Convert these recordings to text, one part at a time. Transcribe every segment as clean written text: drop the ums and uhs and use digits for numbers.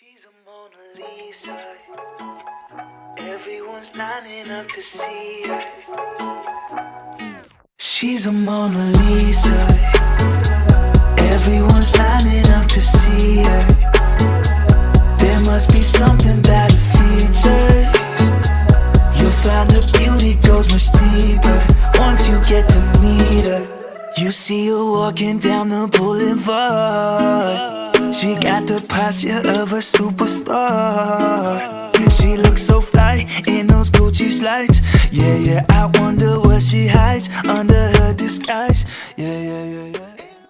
She's a Mona Lisa. Everyone's lining up to see her. She's a Mona Lisa. Everyone's lining up to see her. There must be something about her features. You'll find her beauty goes much deeper once you get to meet her. You see her walking down the boulevard. She got the posture of a superstar. She looks so fly in those Gucci slides. Yeah, I wonder what she hides under her disguise. Yeah.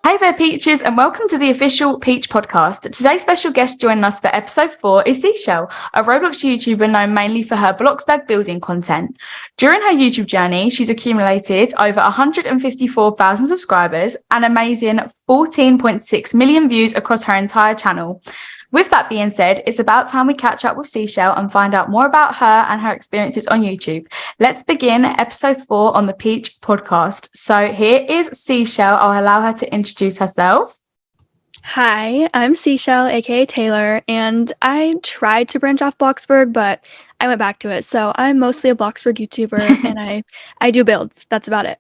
Hey there, Peaches, and welcome to the official Peach podcast. Today's special guest joining us for episode 4 is Seqshell, a Roblox YouTuber known mainly for her bloxburg building content. During her YouTube journey, she's accumulated over 154,000 subscribers and amazing 14.6 million views across her entire channel. With that being said, it's about time we catch up with Seqshell and find out more about her and her experiences on YouTube. Let's begin episode 4 on the Peach podcast. So here is Seqshell. I'll allow her to introduce herself. Hi, I'm Seqshell, aka Taylor, and I tried to branch off Bloxburg, but I went back to it. So I'm mostly a Bloxburg YouTuber, and I do builds. That's about it.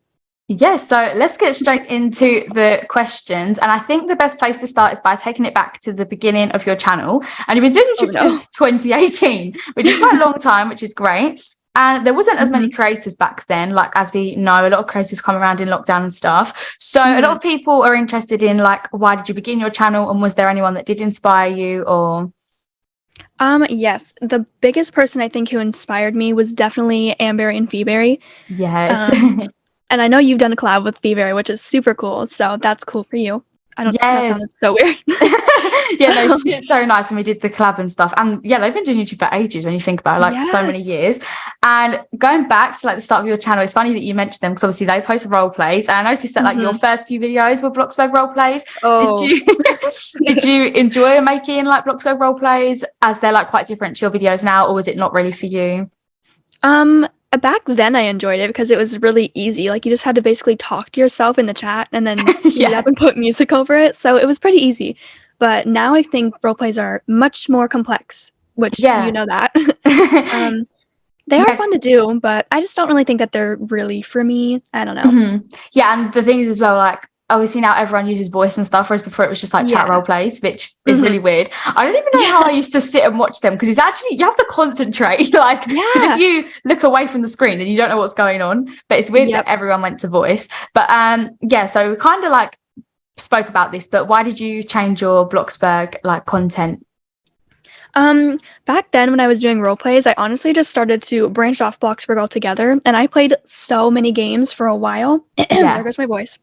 Yes, so let's get straight into the questions. And I think the best place to start is by taking it back to the beginning of your channel. And you've been doing YouTube since 2018, which is quite a long time, which is great. And there wasn't as many creators back then, like as we know, a lot of creators come around in lockdown and stuff. So a lot of people are interested in like, why did you begin your channel? And was there anyone that did inspire you or... Yes, the biggest person I think who inspired me was definitely Amberry and Feeberry. Yes. And I know you've done a collab with Feeberry, which is super cool. So that's cool for you. I don't know. That sounded so weird. Yeah, no, she's so nice. And we did the collab and stuff. And yeah, they've been doing YouTube for ages when you think about it, like so many years. And going back to like the start of your channel, it's funny that you mentioned them because obviously they post role plays. And I noticed that like your first few videos were bloxburg role plays. Oh. Did you enjoy making like bloxburg role plays as they're like quite different to your videos now, or was it not really for you? Back then I enjoyed it because it was really easy. Like you just had to basically talk to yourself in the chat and then speed up and put music over it. So it was pretty easy. But now I think roleplays are much more complex, which you know that. They are fun to do, but I just don't really think that they're really for me. I don't know. Yeah, and the thing is as well, like obviously now everyone uses voice and stuff, whereas before it was just like chat role plays, which is really weird. I don't even know how I used to sit and watch them because it's actually, you have to concentrate. Like if you look away from the screen, then you don't know what's going on. But it's weird that everyone went to voice. But so we kind of like spoke about this, but why did you change your bloxburg like content? Back then when I was doing role plays, I honestly just started to branch off Bloxburg altogether, and I played so many games for a while. There goes my voice.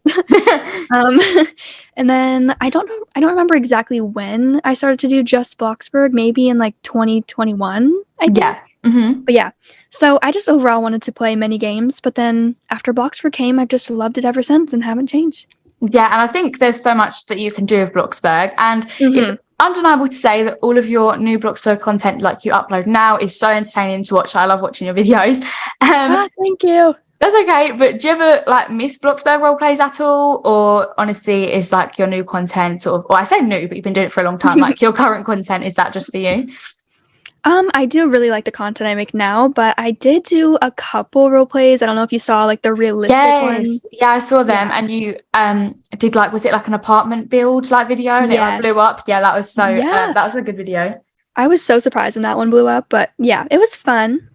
And then I don't remember exactly when I started to do just Bloxburg, maybe in like 2021, I think. But yeah, so I just overall wanted to play many games, but then after Bloxburg came, I've just loved it ever since and haven't changed. Yeah, and I think there's so much that you can do with bloxburg, and it's undeniable to say that all of your new bloxburg content like you upload now is so entertaining to watch. I love watching your videos. Thank you. That's okay, but do you ever like miss bloxburg role plays at all, or honestly is like your new content sort of, or I say new but you've been doing it for a long time, like your current content, is that just for you? I do really like the content I make now, but I did do a couple role plays. I don't know if you saw like the realistic ones. Yeah, I saw them. And you did like, was it like an apartment build like video and it like, blew up? Yeah, that was so that was a good video. I was so surprised when that one blew up, but yeah, it was fun.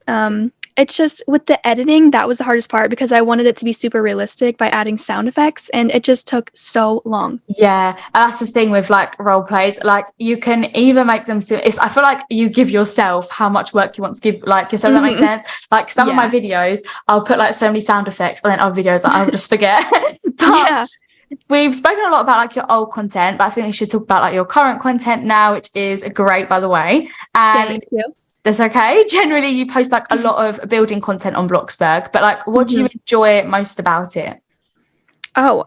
It's just with the editing, that was the hardest part because I wanted it to be super realistic by adding sound effects, and it just took so long. Yeah, and that's the thing with like role plays. Like you can either make them I feel like you give yourself how much work you want to give like yourself. That makes sense. Like some of my videos, I'll put like so many sound effects, and then other videos like, I'll just forget. But we've spoken a lot about like your old content, but I think we should talk about like your current content now, which is great, by the way. And thank you. That's okay. Generally, you post like a lot of building content on bloxburg, but like, what do you enjoy most about it? So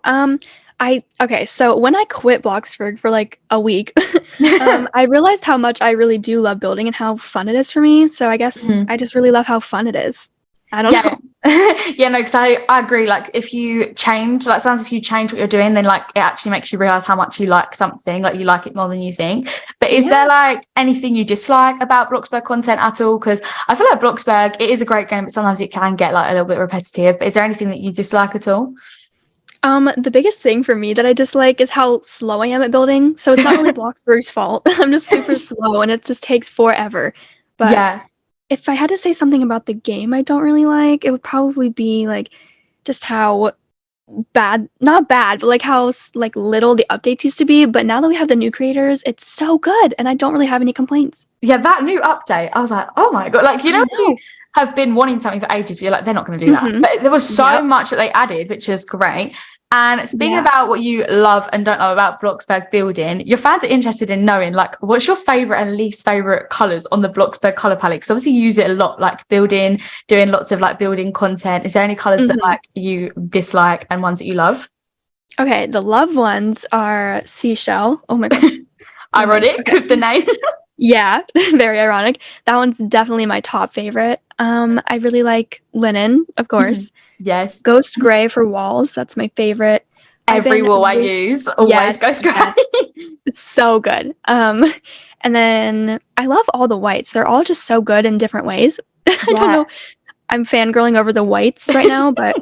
when I quit Bloxburg for like a week, I realized how much I really do love building and how fun it is for me. So I guess I just really love how fun it is. I don't know. Yeah, no, because I agree. Like if you change, like sometimes if you change what you're doing, then like it actually makes you realize how much you like something, like you like it more than you think. But is there like anything you dislike about Bloxburg content at all? Because I feel like Bloxburg, it is a great game, but sometimes it can get like a little bit repetitive. But is there anything that you dislike at all? The biggest thing for me that I dislike is how slow I am at building. So it's not really Bloxburg's fault. I'm just super slow and it just takes forever. But if I had to say something about the game I don't really like, it would probably be like just how not bad, but like how like little the updates used to be. But now that we have the new creators, it's so good and I don't really have any complaints. Yeah, that new update, I was like, oh my God, like, you have been wanting something for ages, but you're like, they're not going to do that. But there was so much that they added, which is great. And speaking about what you love and don't love about Bloxburg building, your fans are interested in knowing, like, what's your favourite and least favourite colours on the Bloxburg colour palette? Because obviously you use it a lot, like building, doing lots of like building content. Is there any colours that like you dislike and ones that you love? Okay, the love ones are Seqshell. Oh my gosh. Ironic with the name. Yeah, very ironic. That one's definitely my top favorite. I really like linen, of course. Yes. Ghost gray for walls. That's my favorite. Every wall I use always ghost gray. Yes. It's so good. And then I love all the whites. They're all just so good in different ways. I don't know. I'm fangirling over the whites right now, but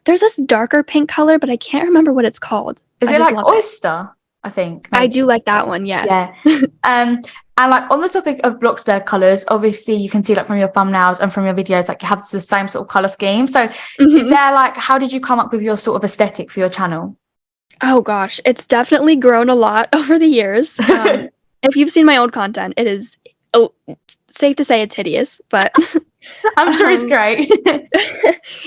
there's this darker pink color, but I can't remember what it's called. Is it like oyster? I think maybe. I do like that one. Yes. Yeah. And like on the topic of Bloxburg colours, obviously you can see like from your thumbnails and from your videos, like you have the same sort of colour scheme. So is there like, how did you come up with your sort of aesthetic for your channel? Oh gosh, it's definitely grown a lot over the years. If you've seen my old content, it is safe to say it's hideous, but I'm sure it's great.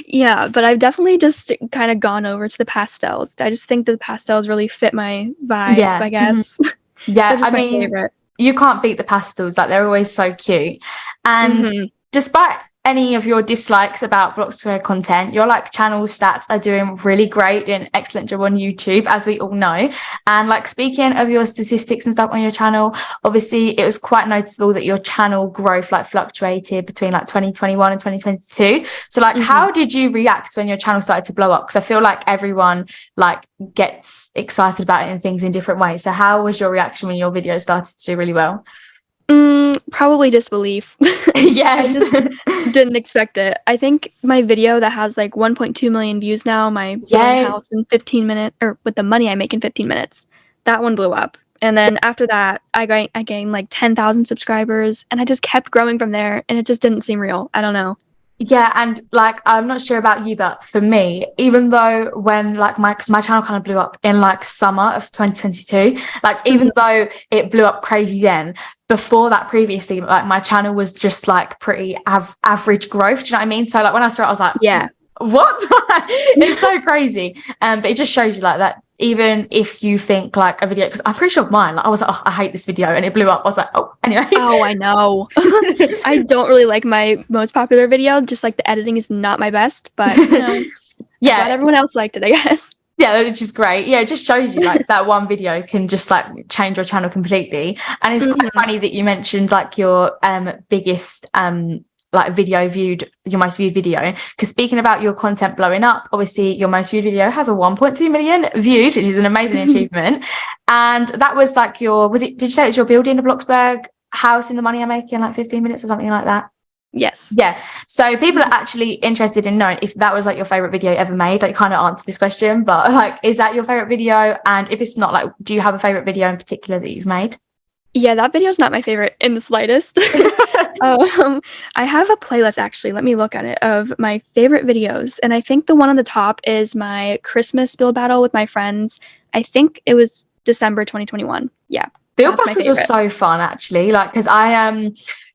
Yeah, but I've definitely just kind of gone over to the pastels. I just think the pastels really fit my vibe, I guess. Yeah, I mean, favorite. You can't beat the pastels. Like they're always so cute. And despite any of your dislikes about Bloxburg content, your like channel stats are doing really great, doing an excellent job on YouTube, as we all know. And like speaking of your statistics and stuff on your channel, obviously it was quite noticeable that your channel growth like fluctuated between like 2021 and 2022. So like how did you react when your channel started to blow up? Because I feel like everyone like gets excited about it and things in different ways. So how was your reaction when your video started to do really well? Probably disbelief. Yes. I just didn't expect it. I think my video that has like 1.2 million views now, my house in 15 minutes, or with the money I make in 15 minutes, that one blew up. And then after that, I gained like 10,000 subscribers, and I just kept growing from there, and it just didn't seem real. I don't know. Yeah, and like I'm not sure about you, but for me, even though when like my channel kind of blew up in like summer of 2022, like even though it blew up crazy then, before that previously, like my channel was just like pretty average growth. Do you know what I mean? So like when I started, I was like, yeah, what? It's so crazy. But it just shows you like that. Even if you think like a video, because I'm pretty sure mine, like I was like, oh, I hate this video, and it blew up. I was like, oh, anyways. Oh, I know. I don't really like my most popular video. Just like the editing is not my best, but you know, yeah, glad everyone else liked it, I guess. Yeah, which is great. Yeah, it just shows you like that one video can just like change your channel completely. And it's quite funny that you mentioned like your biggest like video viewed, your most viewed video, because speaking about your content blowing up, obviously your most viewed video has a 1.2 million views, which is an amazing achievement. And that was like did you say it's you're building a Bloxburg house in the money I make in like 15 minutes or something like that? Yes. Yeah. So people are actually interested in knowing if that was like your favorite video ever made. Like, you kind of answered this question, but like, is that your favorite video? And if it's not, like, do you have a favorite video in particular that you've made? Yeah, that video is not my favorite in the slightest. I have a playlist, actually, let me look at it, of my favorite videos. And I think the one on the top is my Christmas build battle with my friends. I think it was December 2021. Yeah. Build battles are so fun, actually. Like, because I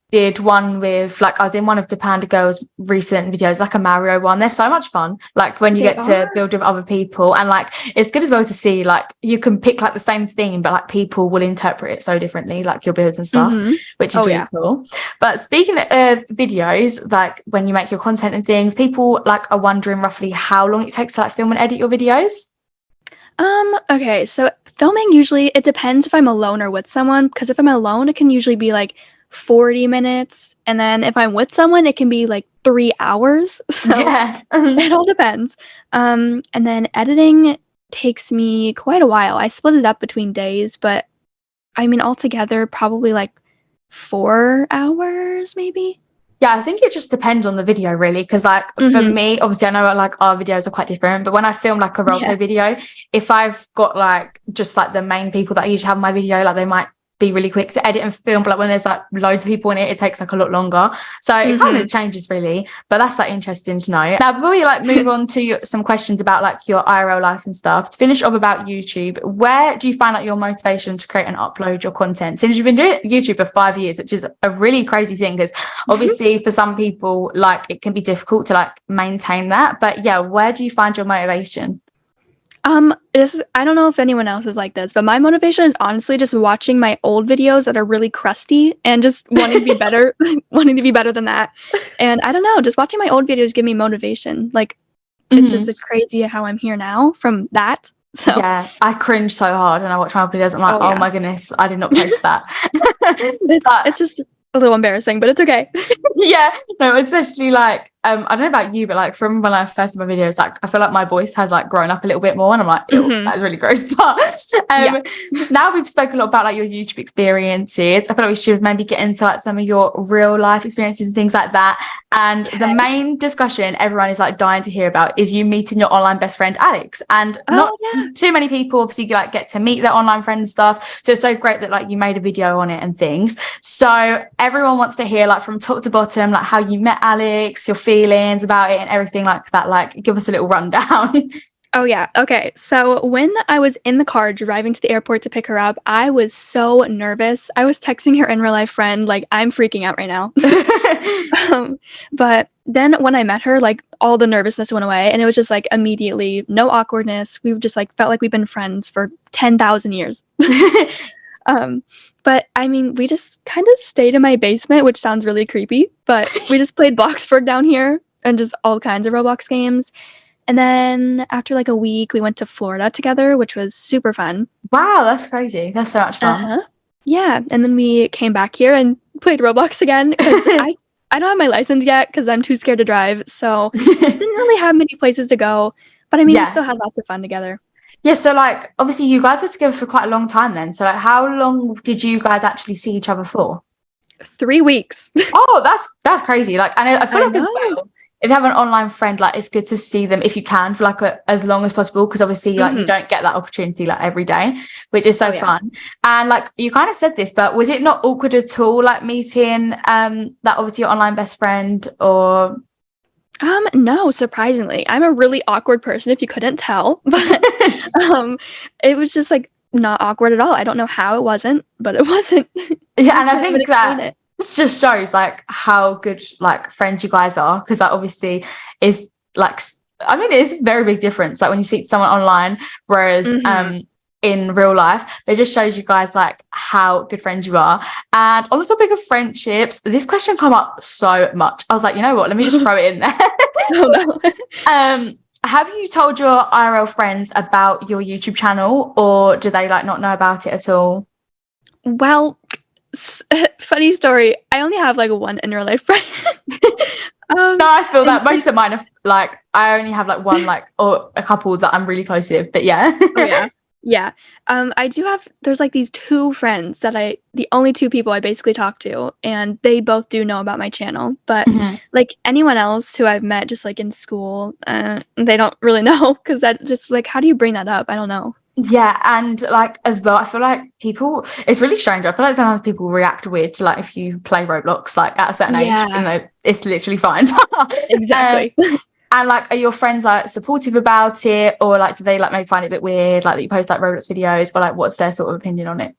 did one with, like, I was in one of Depanda Girl's recent videos, like a Mario one. They're so much fun, like when you get to build with other people, and like it's good as well to see like you can pick like the same theme, but like people will interpret it so differently, like your builds and stuff, which is really cool. But speaking of videos, like when you make your content and things, people like are wondering roughly how long it takes to like film and edit your videos. Okay, so filming, usually it depends if I'm alone or with someone, because if I'm alone, it can usually be like 40 minutes. And then if I'm with someone, it can be like 3 hours. So Yeah. it all depends. And then editing takes me quite a while. I split it up between days, but I mean, altogether, probably like 4 hours, maybe. Yeah, I think it just depends on the video, really, because like for me, obviously I know like our videos are quite different, but when I film like a roleplay video, if I've got like just like the main people that I usually have in my video, like they might be really quick to edit and film, but like when there's like loads of people in it, it takes like a lot longer. So it kind of changes really, but that's like interesting to know. Now before we like move on to some questions about like your IRL life and stuff, to finish off about YouTube, where do you find like your motivation to create and upload your content? Since you've been doing YouTube for 5 years, which is a really crazy thing, because obviously for some people like it can be difficult to like maintain that, but yeah, where do you find your motivation? I don't know if anyone else is like this, but my motivation is honestly just watching my old videos that are really crusty and just wanting to be better, wanting to be better than that. And I don't know, just watching my old videos give me motivation. Like, it's crazy how I'm here now from that. So yeah, I cringe so hard when I watch my videos. I'm like, oh my goodness, I did not post that. It's just a little embarrassing, but it's okay. Yeah, no, especially like I don't know about you, but like from when I first did my videos, like I feel like my voice has like grown up a little bit more, and I'm like, ew, that's really gross. But now we've spoken a lot about like your YouTube experiences, I feel like we should maybe get into like some of your real life experiences and things like that. And the main discussion everyone is like dying to hear about is you meeting your online best friend Alex, and not too many people obviously like get to meet their online friend and stuff, so it's so great that like you made a video on it and things. So everyone wants to hear like from top to bottom like how you met Alex, your feelings about it and everything like that. Like give us a little rundown. Oh yeah, okay. So when I was in the car driving to the airport to pick her up, I was so nervous. I was texting her in real life friend, like I'm freaking out right now. But then when I met her, like all the nervousness went away, and it was just like immediately no awkwardness. We just like felt like we've been friends for 10,000 years. But I mean, we just kind of stayed in my basement, which sounds really creepy, but we just played Bloxburg down here and just all kinds of Roblox games. And then after like a week, we went to Florida together, which was super fun. Wow, that's crazy. That's so much fun. Yeah, and then we came back here and played Roblox again, because I don't have my license yet because I'm too scared to drive, so didn't really have many places to go, but I mean, we still had lots of fun together. Yeah, so like obviously you guys were together for quite a long time then. So like how long did you guys actually see each other for? 3 weeks. Oh, that's crazy. Like I feel like as well, if you have an online friend, like it's good to see them if you can for like as long as possible, because obviously like you don't get that opportunity like every day, which is so fun. And like you kind of said this, but was it not awkward at all like meeting that obviously your online best friend? Or no, surprisingly. I'm a really awkward person if you couldn't tell, but it was just like not awkward at all. I don't know how it wasn't, but it wasn't. Yeah, and I think that just shows like how good like friends you guys are, because that obviously is like, I mean, it's a very big difference like when you see someone online, whereas in real life, it just shows you guys like how good friends you are. And on the topic of friendships, this question come up so much. I was like, you know what, let me just throw it in there. Oh, no. Have you told your IRL friends about your YouTube channel, or do they like not know about it at all? Well, funny story, I only have like one in real life friend. No, I feel that most of mine are like, I only have like one like, or a couple that I'm really close with, but yeah. Yeah. I do have, there's like these 2 friends that the only 2 people I basically talk to, and they both do know about my channel, but like anyone else who I've met just like in school, they don't really know, because that just like, how do you bring that up? I don't know. Yeah, and like as well, I feel like people, it's really strange. I feel like sometimes people react weird to like if you play Roblox like at a certain age, even though it's literally fine. Exactly. And like, are your friends like supportive about it, or like do they like maybe find it a bit weird like that you post like Roblox videos, or like what's their sort of opinion on it?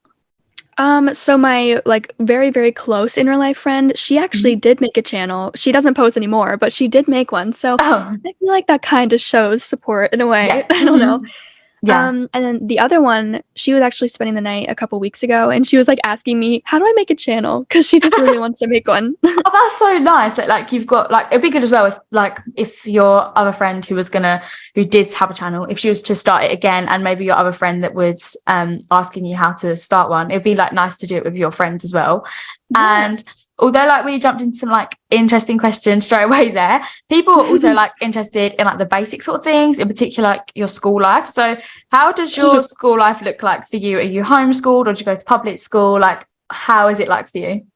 So my like very, very close in real life friend, she actually did make a channel. She doesn't post anymore, but she did make one. So I feel like that kind of shows support in a way. Yeah. I don't know. Yeah. And then the other one, she was actually spending the night a couple weeks ago, and she was like asking me, how do I make a channel? Because she just really wants to make one. Oh, that's so nice that like you've got like, it'd be good as well if your other friend who did have a channel, if she was to start it again, and maybe your other friend that was asking you how to start one, it'd be like nice to do it with your friends as well. And although like we jumped into some like interesting questions straight away there, people are also like interested in like the basic sort of things, in particular like your school life. So how does your school life look like for you? Are you homeschooled or do you go to public school? Like, how is it like for you?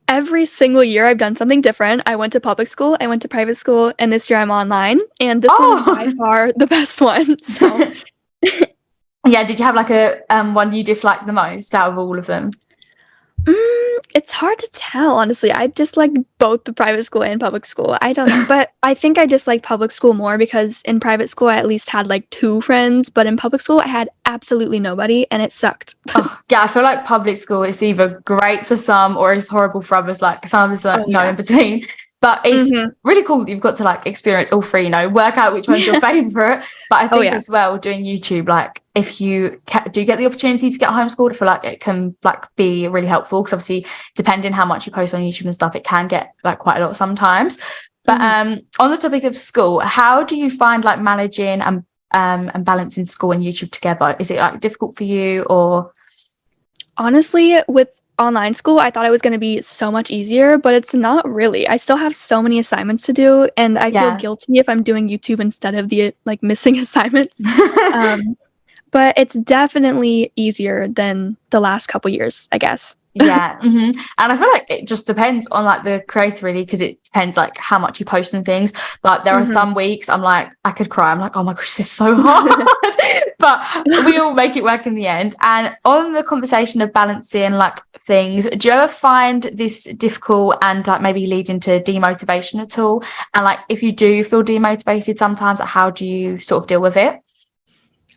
Every single year I've done something different. I went to public school, I went to private school, and this year I'm online. And this one is by far the best one. So yeah, did you have like a one you disliked the most out of all of them? It's hard to tell, honestly. I just like both the private school and public school. I don't know, but I think I just like public school more because in private school I at least had like 2 friends, but in public school I had absolutely nobody, and it sucked. Yeah, I feel like public school is either great for some or it's horrible for others. Like some of us like no in between. But it's really cool that you've got to like experience all 3, you know, work out which one's your favourite. But I think as well, doing YouTube, like if you do get the opportunity to get homeschooled, I feel like it can like be really helpful because obviously depending how much you post on YouTube and stuff, it can get like quite a lot sometimes. But on the topic of school, how do you find like managing and balancing school and YouTube together? Is it like difficult for you or? Honestly, with online school, I thought it was going to be so much easier, but it's not really. I still have so many assignments to do, and I feel guilty if I'm doing YouTube instead of the like missing assignments. But it's definitely easier than the last couple years, I guess. Yeah. And I feel like it just depends on like the creator really, because it depends like how much you post and things. Like there are some weeks I'm like I could cry, I'm like, oh my gosh, this is so hard. But we all make it work in the end. And on the conversation of balancing like things, do you ever find this difficult and like maybe lead into demotivation at all? And like if you do feel demotivated sometimes, like, how do you sort of deal with it?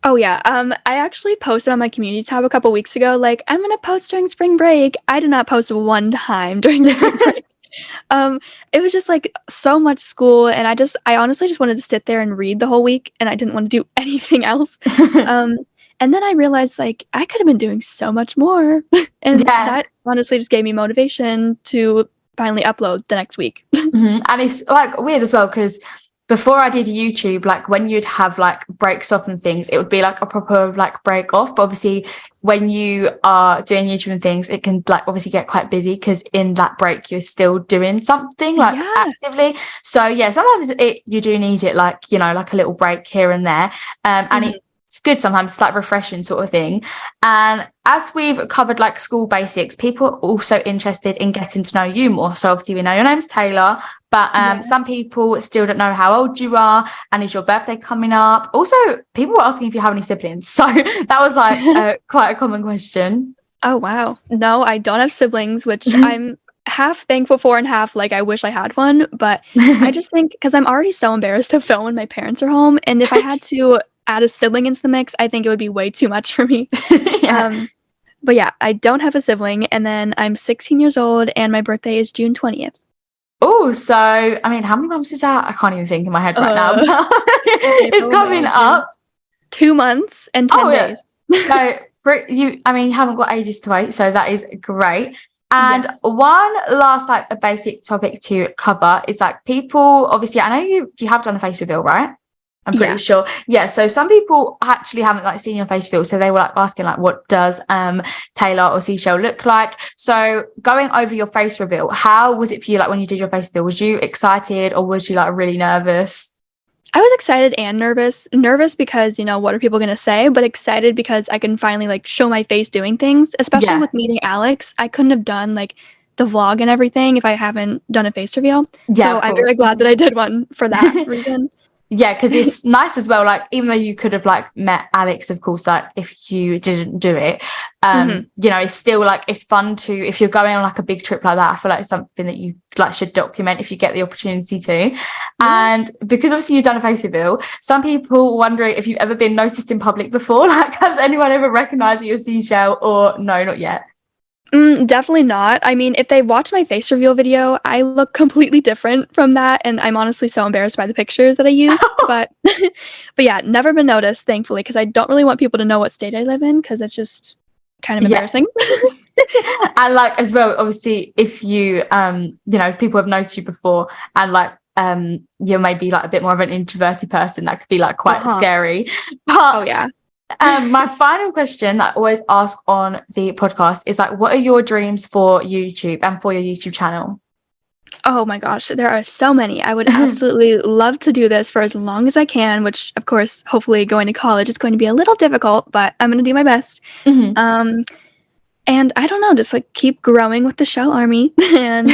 Oh yeah, I actually posted on my community tab a couple weeks ago, like, I'm gonna post during spring break. I did not post one time during spring break. It was just like so much school, and I honestly just wanted to sit there and read the whole week, and I didn't want to do anything else. And then I realized like I could have been doing so much more, and that honestly just gave me motivation to finally upload the next week. And it's like weird as well because before I did YouTube, like when you'd have like breaks off and things, it would be like a proper like break off. But obviously when you are doing YouTube and things, it can like obviously get quite busy because in that break you're still doing something like actively. So yeah, sometimes you do need it, like, you know, like a little break here and there. And it's good sometimes, it's like refreshing sort of thing. And as we've covered like school basics, people are also interested in getting to know you more. So obviously we know your name's Taylor, but some people still don't know how old you are and is your birthday coming up. Also, people were asking if you have any siblings. So that was like quite a common question. Oh, wow. No, I don't have siblings, which I'm half thankful for and half like I wish I had one. But I just think because I'm already so embarrassed to film when my parents are home. And if I had to add a sibling into the mix, I think it would be way too much for me. But yeah, I don't have a sibling, and then I'm 16 years old and my birthday is June 20th. Oh, so I mean, how many months is that? I can't even think in my head right now. It's coming up 2 months and 10 days. So for you, I mean, you haven't got ages to wait, so that is great. And one last like a basic topic to cover is like people, obviously I know you have done a face reveal, right? I'm pretty sure. Yeah. So some people actually haven't like seen your face reveal. So they were like asking like, what does Taylor or Seqshell look like? So going over your face reveal, how was it for you? Like when you did your face reveal, was you excited or was you like really nervous? I was excited and nervous. Nervous because, you know, what are people going to say? But excited because I can finally like show my face doing things, especially with meeting Alex. I couldn't have done like the vlog and everything if I haven't done a face reveal. Yeah, so I'm very glad that I did one for that reason. Yeah, because it's nice as well, like even though you could have like met Alex, of course, like if you didn't do it, you know, it's still like it's fun to, if you're going on like a big trip like that, I feel like it's something that you like should document if you get the opportunity to. And because obviously you've done a face reveal, some people wondering if you've ever been noticed in public before, like has anyone ever recognized that you're Seqshell, or no, not yet? Definitely not. I mean, if they watch my face reveal video, I look completely different from that, and I'm honestly so embarrassed by the pictures that I use. but yeah, never been noticed, thankfully, because I don't really want people to know what state I live in, because it's just kind of embarrassing. And like as well, obviously, if you you know, people have noticed you before, and like you're maybe like a bit more of an introverted person, that could be like quite scary. But My final question that I always ask on the podcast is like, what are your dreams for YouTube and for your YouTube channel? Oh my gosh, there are so many. I would absolutely love to do this for as long as I can, which of course, hopefully going to college is going to be a little difficult, but I'm going to do my best. Mhm. And I don't know, just like keep growing with the Shell Army. And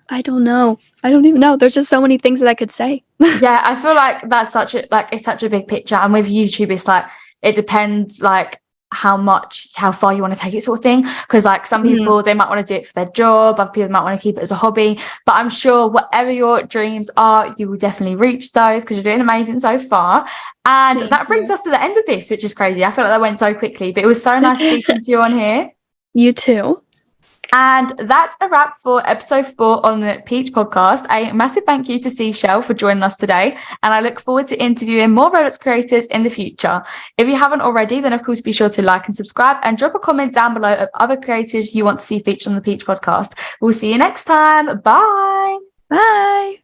I don't know. I don't even know. There's just so many things that I could say. Yeah, I feel like that's it's such a big picture. And with YouTube, it's like, it depends like how far you want to take it sort of thing. Because like some people, they might want to do it for their job, other people might want to keep it as a hobby. But I'm sure whatever your dreams are, you will definitely reach those because you're doing amazing so far. And that brings us to the end of this, which is crazy. I feel like that went so quickly, but it was so nice speaking to you on here. You too. And that's a wrap for episode 4 on the Peach podcast. A massive thank you to Seqshell for joining us today. And I look forward to interviewing more Roblox creators in the future. If you haven't already, then of course be sure to like and subscribe and drop a comment down below of other creators you want to see featured on the Peach podcast. We'll see you next time. Bye. Bye.